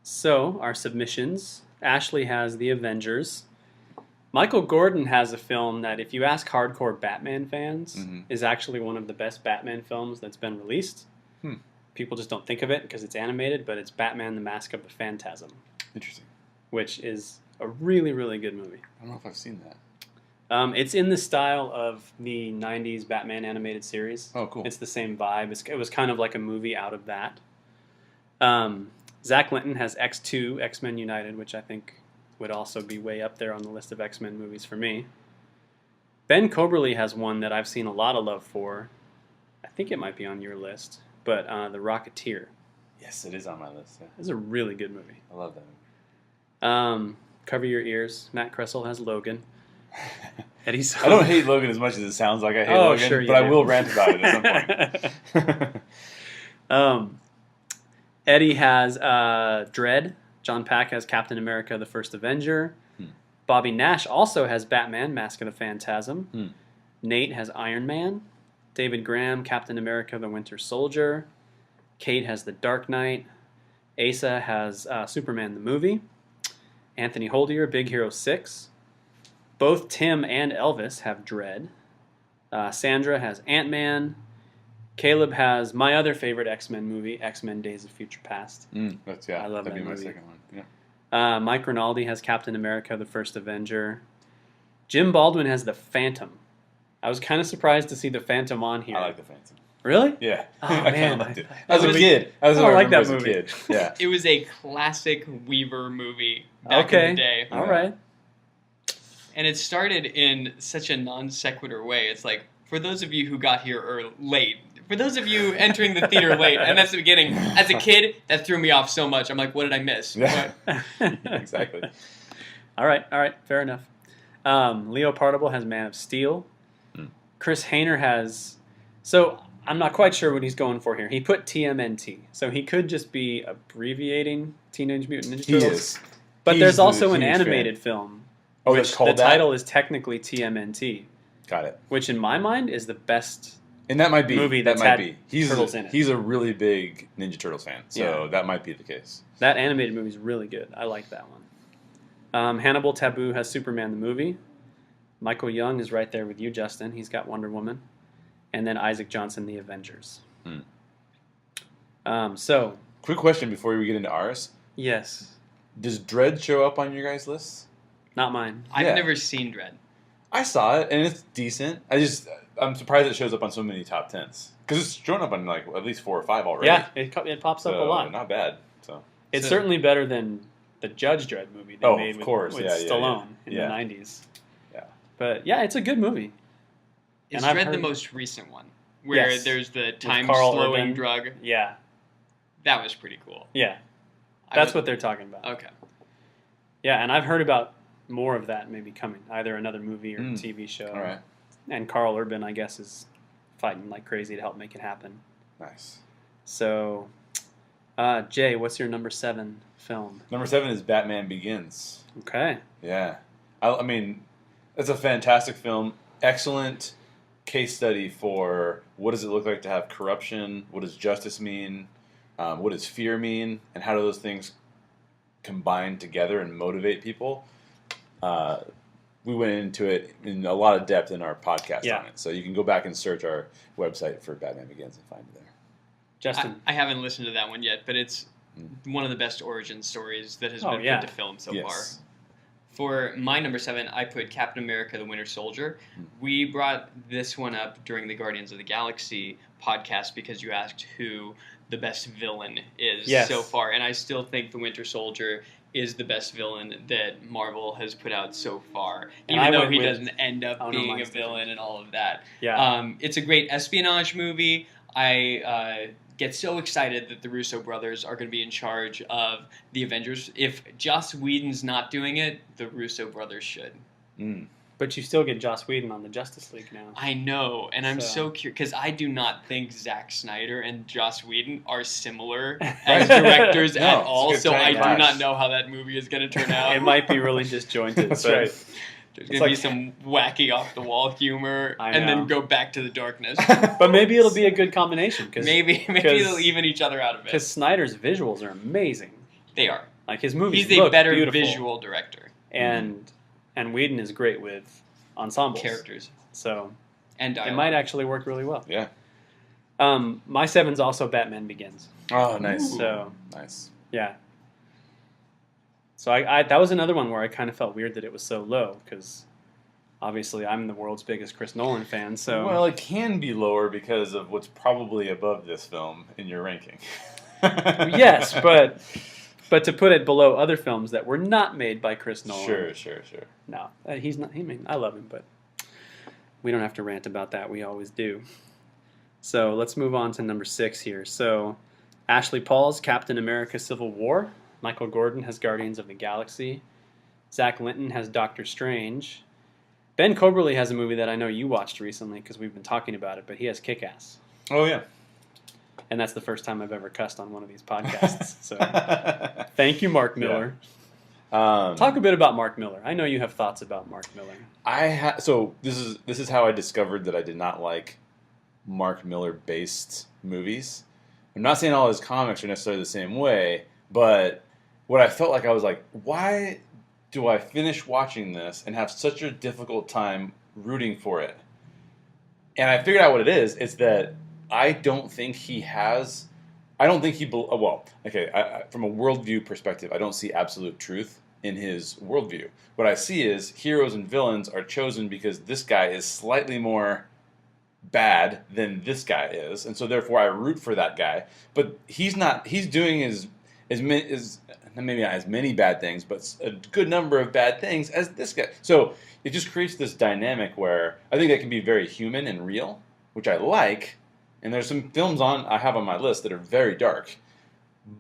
So, our submissions. Ashley has The Avengers. Michael Gordon has a film that, if you ask hardcore Batman fans, is actually one of the best Batman films that's been released. People just don't think of it because it's animated, but it's Batman the Mask of the Phantasm. Interesting. Which is a really, really good movie. I don't know if I've seen that. It's in the style of the 90s Batman animated series. Oh, cool. It's the same vibe. It was kind of like a movie out of that. Zack Linton has X2, X-Men United, which I think would also be way up there on the list of X-Men movies for me. Ben Coberly has one that I've seen a lot of love for. I think it might be on your list, but The Rocketeer. Yes, it is on my list. Yeah. It's a really good movie. I love that movie. Cover your ears. Matt Kressel has Logan. Eddie I don't hate Logan as much as it sounds like I hate Logan, sure but I will rant about it at some point. Eddie has Dredd. John Pack has Captain America, the First Avenger. Bobby Nash also has Batman, Mask of the Phantasm. Nate has Iron Man. David Graham, Captain America, the Winter Soldier. Cate has The Dark Knight. Asa has Superman the Movie. Anthony Holdier, Big Hero 6. Both Tim and Elvis have Dredd. Sandra has Ant-Man. Caleb has my other favorite X-Men movie, X-Men Days of Future Past. I love that'd that. That'd be my movie. second one. Yeah. Mike Rinaldi has Captain America, the First Avenger. Jim Baldwin has The Phantom. I was kind of surprised to see The Phantom on here. I like The Phantom. Really? Yeah. Oh, I kind man. of liked it. As a kid. I like that movie. As a kid. Yeah. It was a classic Weaver movie back in the day. All right. And it started in such a non sequitur way. It's like, for those of you who got here late, for those of you entering the theater late, and that's the beginning, as a kid, that threw me off so much. I'm like, what did I miss? Yeah. Exactly. All right, fair enough. Leo Partible has Man of Steel. Chris Hayner has... So, I'm not quite sure what he's going for here. He put TMNT. So, he could just be abbreviating Teenage Mutant Ninja Turtles. He is. But there's also an huge animated fan. film. Oh, which it's called the title is technically TMNT. Got it. Which, in my mind, is the best... And that might be movie that that's might had be. Turtles in it. He's a really big Ninja Turtles fan, so that might be the case. That animated movie is really good. I like that one. Hannibal Tabu has Superman the movie. Michael Young is right there with you, Justin. He's got Wonder Woman. And then Isaac Johnson, The Avengers. So, quick question before we get into ours. Yes. Does Dredd show up on your guys' list? Not mine. I've never seen Dredd. I saw it, and it's decent. I'm surprised it shows up on so many top 10s. Because it's shown up on like at least 4 or 5 already. Yeah, it pops up a lot. Not bad. So it's certainly better than the Judge Dredd movie they made with Stallone in the 90s. Yeah. But yeah, it's a good movie. Is Dredd the most recent one? Where there's the time-slowing drug? Yeah. That was pretty cool. Yeah. That's what they're talking about. Okay. Yeah, and I've heard about more of that maybe coming. Either another movie or TV show. All right. And Carl Urban, I guess, is fighting like crazy to help make it happen. Nice. So, Jay, what's your number 7 film? Number 7 is Batman Begins. Okay. Yeah. I mean, it's a fantastic film. Excellent case study for what does it look like to have corruption, what does justice mean, what does fear mean, and how do those things combine together and motivate people. We went into it in a lot of depth in our podcast on it. So you can go back and search our website for Batman Begins and find it there. Justin? I haven't listened to that one yet, but it's one of the best origin stories that has been put to film so far. For my number 7, I put Captain America, the Winter Soldier. We brought this one up during the Guardians of the Galaxy podcast because you asked who the best villain is so far. And I still think the Winter Soldier is the best villain that Marvel has put out so far, even though he doesn't end up being a villain and all of that. Yeah. It's a great espionage movie. I get so excited that the Russo brothers are going to be in charge of the Avengers. If Joss Whedon's not doing it, the Russo brothers should. But you still get Joss Whedon on the Justice League now. I know, and I'm so curious, because I do not think Zack Snyder and Joss Whedon are similar as directors at all, so I do not know how that movie is going to turn out. It might be really disjointed. That's right. There's going to be some wacky off-the-wall humor, and then go back to the darkness. But maybe it'll be a good combination. Maybe they'll even each other out of it. Because Snyder's visuals are amazing. They are. Like his movies He's a better beautiful. visual director. And Whedon is great with ensembles. Characters. So and dialogue. It might actually work really well. Yeah. My 7's also Batman Begins. Oh, nice. So nice. Yeah. So I that was another one where I kind of felt weird that it was so low because obviously I'm the world's biggest Chris Nolan fan. So well, it can be lower because of what's probably above this film in your ranking. Yes, but to put it below other films that were not made by Chris Nolan. Sure. No, he's not. I love him, but we don't have to rant about that. We always do. So let's move on to number 6 here. So Ashley Paul's Captain America: Civil War. Michael Gordon has Guardians of the Galaxy. Zack Linton has Doctor Strange. Ben Coberly has a movie that I know you watched recently because we've been talking about it, but he has Kick-Ass. Oh, yeah. And that's the first time I've ever cussed on one of these podcasts. So thank you, Mark Miller. Yeah. Talk a bit about Mark Miller. I know you have thoughts about Mark Miller. So this is how I discovered that I did not like Mark Miller-based movies. I'm not saying all his comics are necessarily the same way, but what I felt like I was like, why do I finish watching this and have such a difficult time rooting for it? And I figured out what it is. It's that I don't think he has. I don't think he. Well, okay. From a worldview perspective, I don't see absolute truth in his worldview. What I see is heroes and villains are chosen because this guy is slightly more bad than this guy is, and so therefore I root for that guy. But he's not. He's doing maybe not as many bad things, but a good number of bad things as this guy. So it just creates this dynamic where I think that can be very human and real, which I like. And there's some films I have on my list that are very dark.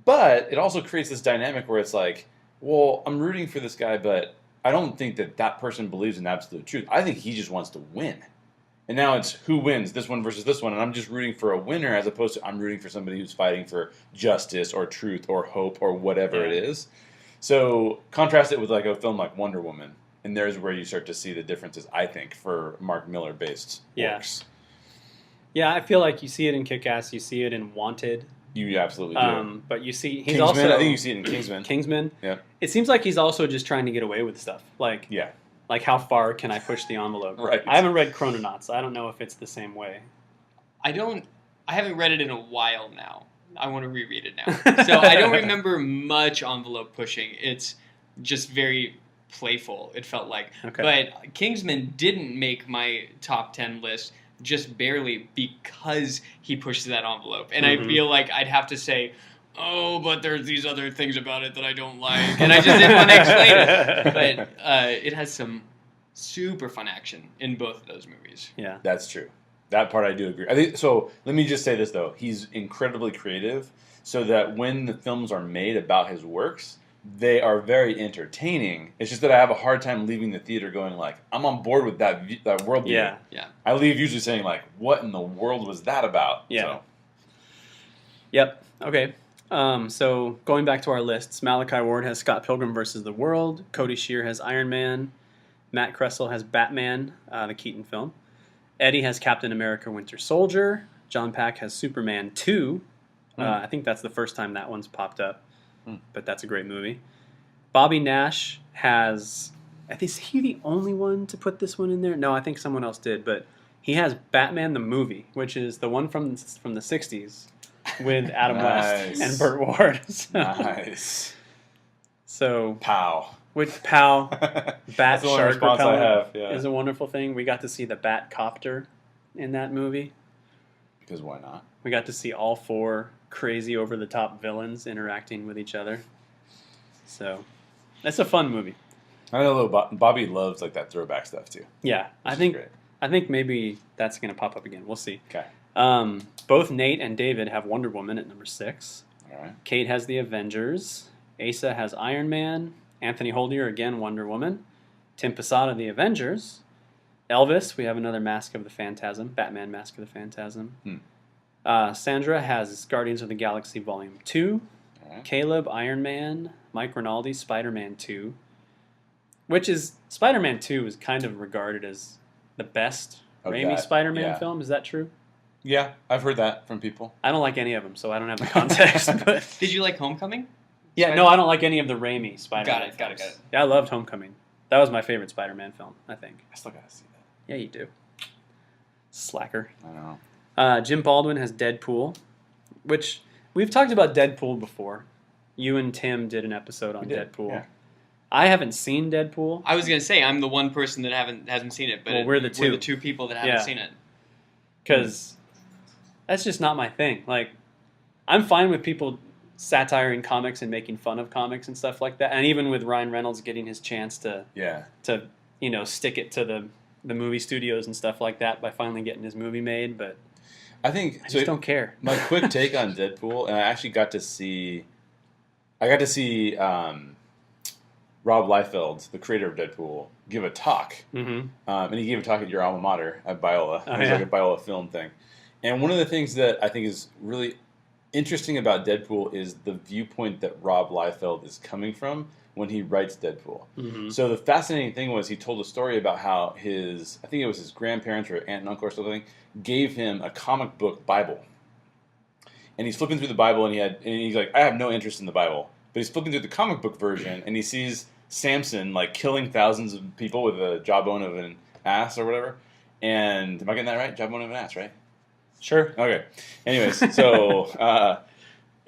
But it also creates this dynamic where it's like, well, I'm rooting for this guy, but I don't think that person believes in absolute truth. I think he just wants to win. And now it's who wins, this one versus this one, and I'm just rooting for a winner as opposed to I'm rooting for somebody who's fighting for justice or truth or hope or whatever it is. So contrast it with like a film like Wonder Woman, and there's where you start to see the differences, I think, for Mark Miller-based works. Yeah, I feel like you see it in Kick-Ass, you see it in Wanted. You absolutely do. But you see, he's Kingsman, also... I think you see it in Kingsman. Kingsman. Yeah. It seems like he's also just trying to get away with stuff. Like, yeah. Like, how far can I push the envelope? Right. I haven't read Chrononauts. I don't know if it's the same way. I haven't read it in a while now. I want to reread it now. So I don't remember much envelope pushing. It's just very playful, it felt like. Okay. But Kingsman didn't make my top 10 list just barely because he pushed that envelope. And I feel like I'd have to say, oh, but there's these other things about it that I don't like. And I just didn't want to explain it. But it has some super fun action in both of those movies. Yeah. That's true. That part I do agree. I think so. Let me just say this, though. He's incredibly creative so that when the films are made about his works, they are very entertaining. It's just that I have a hard time leaving the theater going like, I'm on board with that worldview. Yeah. I leave usually saying like, what in the world was that about? Yeah. So. Yep. Okay. So going back to our lists, Malachi Ward has Scott Pilgrim vs. the World. Cody Sherer has Iron Man. Matt Kressel has Batman, the Keaton film. Eddie has Captain America: Winter Soldier. John Pack has Superman 2. I think that's the first time that one's popped up, but that's a great movie. Bobby Nash has... Is he the only one to put this one in there? No, I think someone else did, but he has Batman the movie, which is the one from the 60s with Adam West and Burt Ward. So, nice. So... Pow. With POW, Bat Shark Repellent is a wonderful thing. We got to see the Bat Copter in that movie. Because why not? We got to see all 4 crazy over-the-top villains interacting with each other. So, that's a fun movie. I know Bobby loves like that throwback stuff too. Yeah, I think maybe that's going to pop up again. We'll see. Okay. Both Nate and David have Wonder Woman at number 6. All right. Cate has The Avengers. Asa has Iron Man. Anthony Holdier, again, Wonder Woman. Tim Posada, The Avengers. Elvis, we have another Mask of the Phantasm. Batman Mask of the Phantasm. Sandra has Guardians of the Galaxy Volume 2. Right. Caleb, Iron Man. Mike Rinaldi, Spider-Man 2. Which is, Spider-Man 2 is kind of regarded as the best Raimi Spider-Man film. Is that true? Yeah, I've heard that from people. I don't like any of them, so I don't have the context. But did you like Homecoming? Yeah, no, I don't like any of the Raimi Spider-Man films. Got it. Yeah, I loved Homecoming. That was my favorite Spider-Man film, I think. I still gotta see that. Yeah, you do. Slacker. I know. Jim Baldwin has Deadpool, which we've talked about Deadpool before. You and Tim did an episode on Deadpool. Yeah. I haven't seen Deadpool. I was gonna say I'm the one person that hasn't seen it, but we're the two. We're the two people that haven't seen it. Because that's just not my thing. Like, I'm fine with people satiring comics and making fun of comics and stuff like that. And even with Ryan Reynolds getting his chance to stick it to the movie studios and stuff like that by finally getting his movie made. But I just don't care. My quick take on Deadpool, and I actually got to see Rob Liefeld, the creator of Deadpool, give a talk. Mm-hmm. And he gave a talk at your alma mater at Biola. It was like a Biola film thing. And one of the things that I think is really interesting about Deadpool is the viewpoint that Rob Liefeld is coming from when he writes Deadpool. Mm-hmm. So the fascinating thing was he told a story about how I think it was his grandparents or aunt and uncle or something, gave him a comic book Bible. And he's flipping through the Bible and he's like, I have no interest in the Bible. But he's flipping through the comic book version and he sees Samson like killing thousands of people with a jawbone of an ass or whatever. And am I getting that right? Jawbone of an ass, right? Sure. Okay. Anyways, so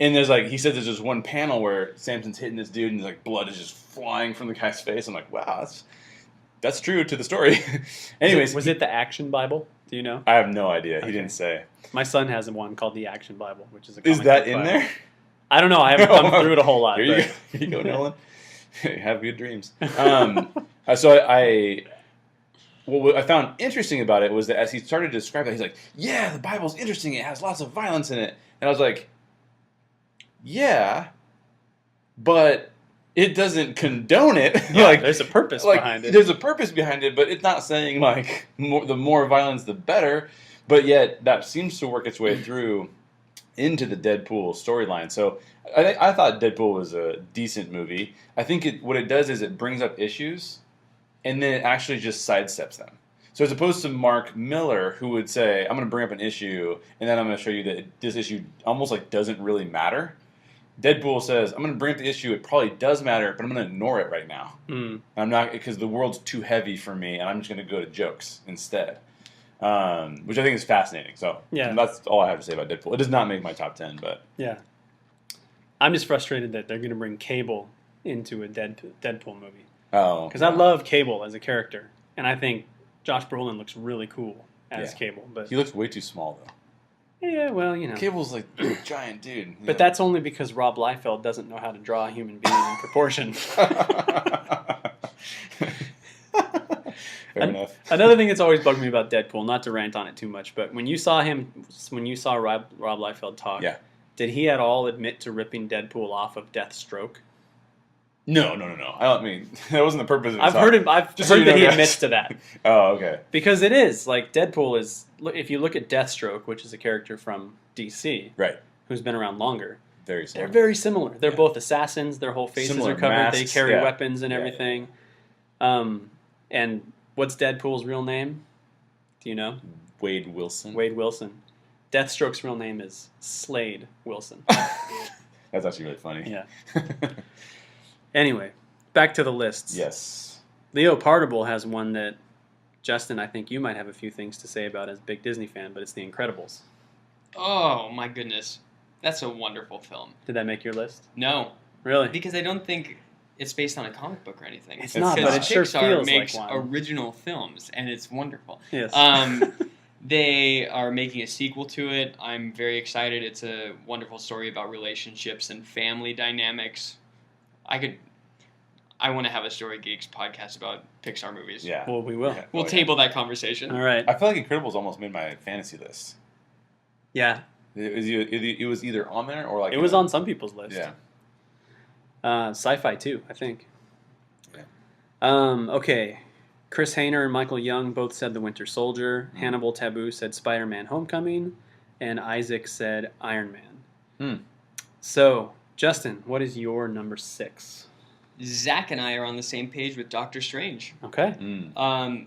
and he said there's just one panel where Samson's hitting this dude and like blood is just flying from the guy's face. I'm like, wow, that's true to the story. Anyways, was it the Action Bible? Do you know? I have no idea. Okay. He didn't say. My son has one called the Action Bible, which is a comic book in Bible. There? I don't know. I haven't gone through it a whole lot. Here you go, Nolan. Have good dreams. So what I found interesting about it was that as he started to describe it, he's like, yeah, the Bible's interesting. It has lots of violence in it. And I was like, yeah, but it doesn't condone it. Yeah, there's a purpose behind it. There's a purpose behind it, but it's not saying like the more violence, the better. But yet that seems to work its way through into the Deadpool storyline. So I thought Deadpool was a decent movie. I think what it does is it brings up issues and then it actually just sidesteps them. So as opposed to Mark Miller, who would say, I'm going to bring up an issue and then I'm going to show you that this issue almost like doesn't really matter. Deadpool says, I'm going to bring up the issue, it probably does matter, but I'm going to ignore it right now. I'm not, because the world's too heavy for me and I'm just going to go to jokes instead. Which I think is fascinating. So that's all I have to say about Deadpool. It does not make my top 10, but yeah, I'm just frustrated that they're going to bring Cable into a Deadpool movie. Oh, because I love Cable as a character, and I think Josh Brolin looks really cool as Cable. But he looks way too small, though. Yeah, well, you know, Cable's like a giant dude. But that's only because Rob Liefeld doesn't know how to draw a human being in proportion. Fair enough. Another thing that's always bugged me about Deadpool, not to rant on it too much, but when you saw Rob Liefeld talk, did he at all admit to ripping Deadpool off of Deathstroke? No. I mean, that wasn't the purpose of his I've heard that he admits to that. Oh, okay. Because it is, like, Deadpool is, if you look at Deathstroke, which is a character from DC, right, who's been around longer, very similar. They're very similar. They're both assassins, their whole faces are covered, masks, they carry weapons and everything. And what's Deadpool's real name? Do you know? Wade Wilson. Deathstroke's real name is Slade Wilson. That's actually really funny. Yeah. Anyway, back to the lists. Yes. Leo Partible has one that, Justin, I think you might have a few things to say about as a big Disney fan, but it's The Incredibles. Oh, my goodness. That's a wonderful film. Did that make your list? No. Really? Because I don't think it's based on a comic book or anything. It's not, but it sure feels makes like one. Original films, and it's wonderful. Yes. They are making a sequel to it. I'm very excited. It's a wonderful story about relationships and family dynamics. I want to have a Story Geeks podcast about Pixar movies. Yeah. Well, we will. Yeah. We'll table that conversation. All right. I feel like Incredibles almost made my fantasy list. Yeah. It was either on there or like... It was on some people's list. Yeah. Sci-fi too, I think. Yeah. Okay. Chris Hayner and Michael Young both said The Winter Soldier. Hannibal Tabu said Spider-Man Homecoming. And Isaac said Iron Man. So, Justin, what is your number 6? Zack and I are on the same page with Doctor Strange. Okay.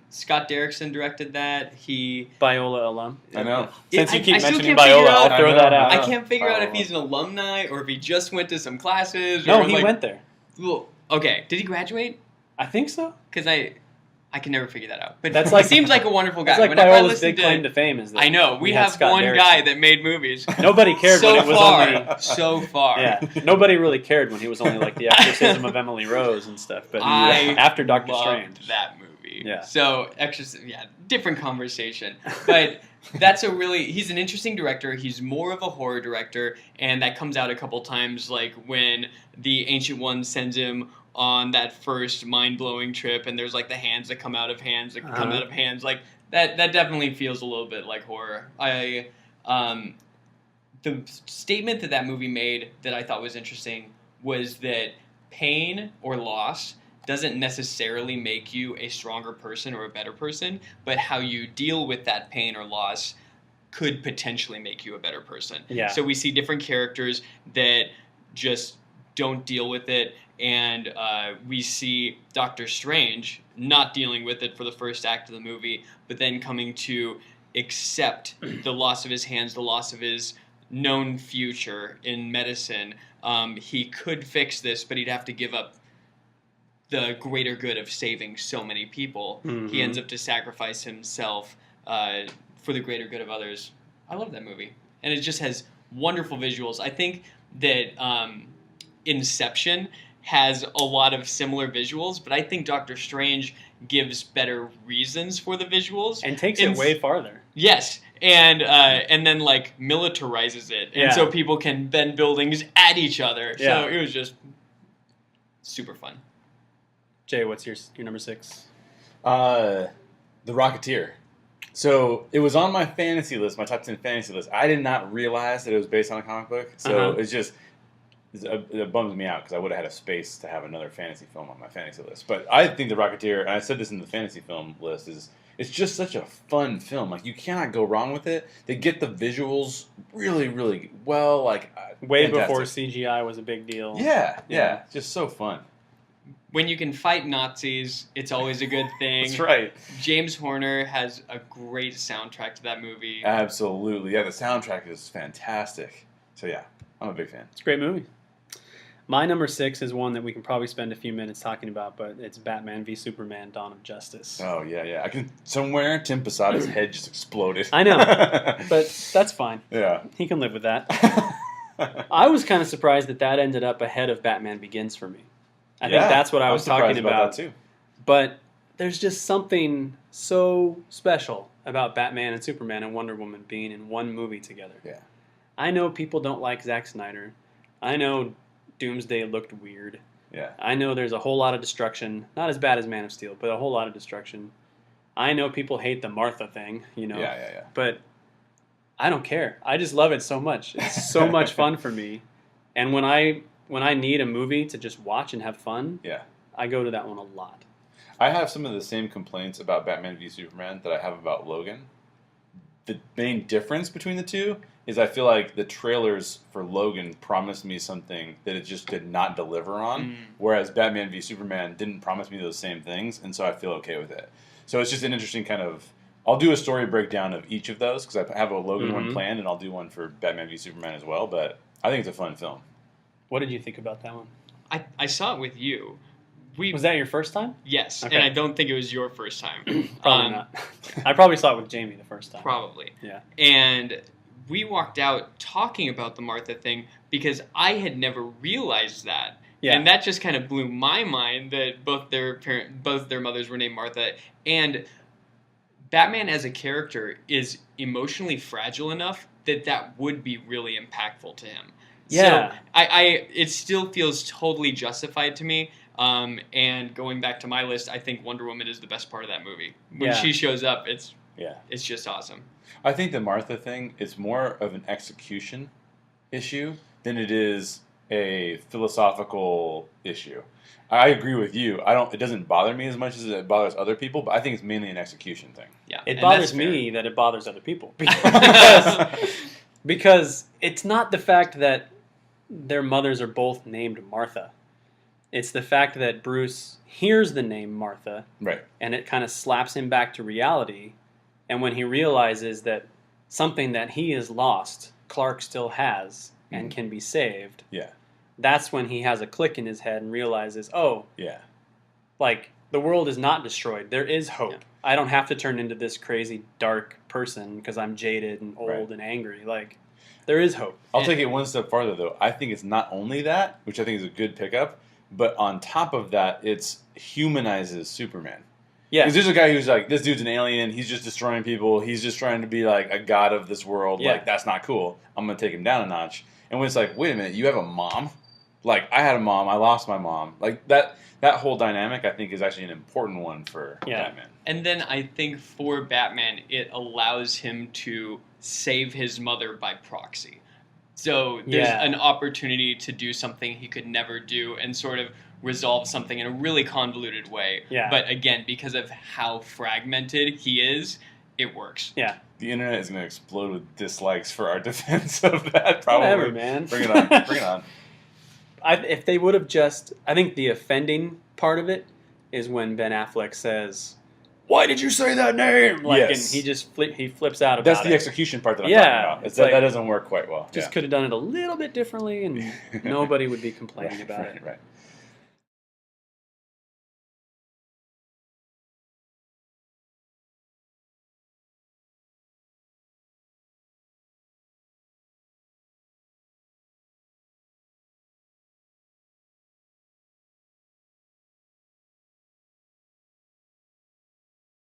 Scott Derrickson directed that. He Biola alum. I know. Since you keep I still mentioning can't figure Biola, out- I'll throw that out. I can't figure out if he's an alumni or if he just went to some classes. No, or he like, went there. Well, okay, did he graduate? I think so. Because I can never figure that out. But That's like- he seems like a wonderful guy. That's like Whenever I Biola's listen big claim to fame is that I know we had have Scott one Derrickson. guy that made movies. Nobody cared so when it was far, only. so far. Yeah, nobody really cared when he was only like the exorcism of Emily Rose and stuff. But after Doctor loved Strange, that movie. Yeah. So different conversation. But he's an interesting director. He's more of a horror director, and that comes out a couple times, like when the Ancient One sends him on that first mind-blowing trip, and there's like the hands that come out of hands that come out of hands. Like that definitely feels a little bit like horror. The statement that movie made that I thought was interesting was that pain or loss doesn't necessarily make you a stronger person or a better person, but how you deal with that pain or loss could potentially make you a better person. Yeah. So we see different characters that just don't deal with it, and we see Doctor Strange not dealing with it for the first act of the movie, but then coming to accept the loss of his hands, the loss of his known future in medicine. He could fix this, but he'd have to give up the greater good of saving so many people. Mm-hmm. He ends up to sacrifice himself for the greater good of others. I love that movie. And it just has wonderful visuals. I think that Inception has a lot of similar visuals, but I think Doctor Strange gives better reasons for the visuals. and takes it way farther. Yes, and then like militarizes it, and so people can bend buildings at each other. Yeah. So it was just super fun. Jay, what's your number 6? The Rocketeer. So it was on my fantasy list, my top 10 fantasy list. I did not realize that it was based on a comic book, so it bums me out because I would have had a space to have another fantasy film on my fantasy list. But I think The Rocketeer, and I said this in the fantasy film list, it's just such a fun film. Like, you cannot go wrong with it. They get the visuals really, really well. Like Way fantastic. before CGI was a big deal. Yeah. Just so fun. When you can fight Nazis, it's always a good thing. That's right. James Horner has a great soundtrack to that movie. Absolutely. Yeah, the soundtrack is fantastic. So yeah, I'm a big fan. It's a great movie. My number 6 is one that we can probably spend a few minutes talking about, but it's Batman v Superman: Dawn of Justice. Oh yeah. I can somewhere Tim Posada's head just exploded. I know, but that's fine. Yeah. He can live with that. I was kind of surprised that ended up ahead of Batman Begins for me. I think that's what I was talking about. That too. But there's just something so special about Batman and Superman and Wonder Woman being in one movie together. Yeah. I know people don't like Zack Snyder. I know Doomsday looked weird. Yeah. I know there's a whole lot of destruction. Not as bad as Man of Steel, but a whole lot of destruction. I know people hate the Martha thing, Yeah. But I don't care. I just love it so much. It's so much fun for me. And when I need a movie to just watch and have fun, I go to that one a lot. I have some of the same complaints about Batman v Superman that I have about Logan. The main difference between the two is I feel like the trailers for Logan promised me something that it just did not deliver on, whereas Batman v Superman didn't promise me those same things, and so I feel okay with it. So it's just an interesting kind of... I'll do a story breakdown of each of those, because I have a Logan one planned, and I'll do one for Batman v Superman as well, but I think it's a fun film. What did you think about that one? I saw it with you. Was that your first time? Yes, Okay. and I don't think it was your first time. Probably not. I probably saw it with Jamie the first time. Probably. Yeah. And we walked out talking about the Martha thing because I had never realized that. Yeah. And that just kind of blew my mind that both their mothers were named Martha. And Batman as a character is emotionally fragile enough that would be really impactful to him. Yeah. So it still feels totally justified to me. And going back to my list, I think Wonder Woman is the best part of that movie. When she shows up, it's just awesome. I think the Martha thing is more of an execution issue than it is a philosophical issue. I agree with you. It doesn't bother me as much as it bothers other people, but I think it's mainly an execution thing. Yeah, it bothers me that it bothers other people because it's not the fact that their mothers are both named Martha. It's the fact that Bruce hears the name Martha, right, and it kind of slaps him back to reality. And when he realizes that something that he has lost, Clark still has and can be saved. Yeah. That's when he has a click in his head and realizes, oh, yeah, like the world is not destroyed. There is hope. Yeah. I don't have to turn into this crazy dark person because I'm jaded and old and angry. Like, there is hope. I'll take it one step farther, though. I think it's not only that, which I think is a good pickup, but on top of that, it's humanizes Superman. Yeah. Because there's a guy who's like, this dude's an alien. He's just destroying people. He's just trying to be like a god of this world. Yeah. Like, that's not cool. I'm going to take him down a notch. And when it's like, wait a minute, you have a mom? Like, I had a mom. I lost my mom. Like, that whole dynamic, I think, is actually an important one for Batman. And then I think for Batman, it allows him to save his mother by proxy. So there's an opportunity to do something he could never do and sort of resolve something in a really convoluted way. Yeah. But again, because of how fragmented he is, it works. Yeah. The internet is going to explode with dislikes for our defense of that, probably. Whatever, man. Bring it on. Bring it on. If they would have just... I think the offending part of it is when Ben Affleck says, "Why did you say that name?" Like, yes. And he just he flips out about That's it. the execution part that I'm talking about. It's that doesn't work quite well. Just could have done it a little bit differently and nobody would be complaining about it. Right.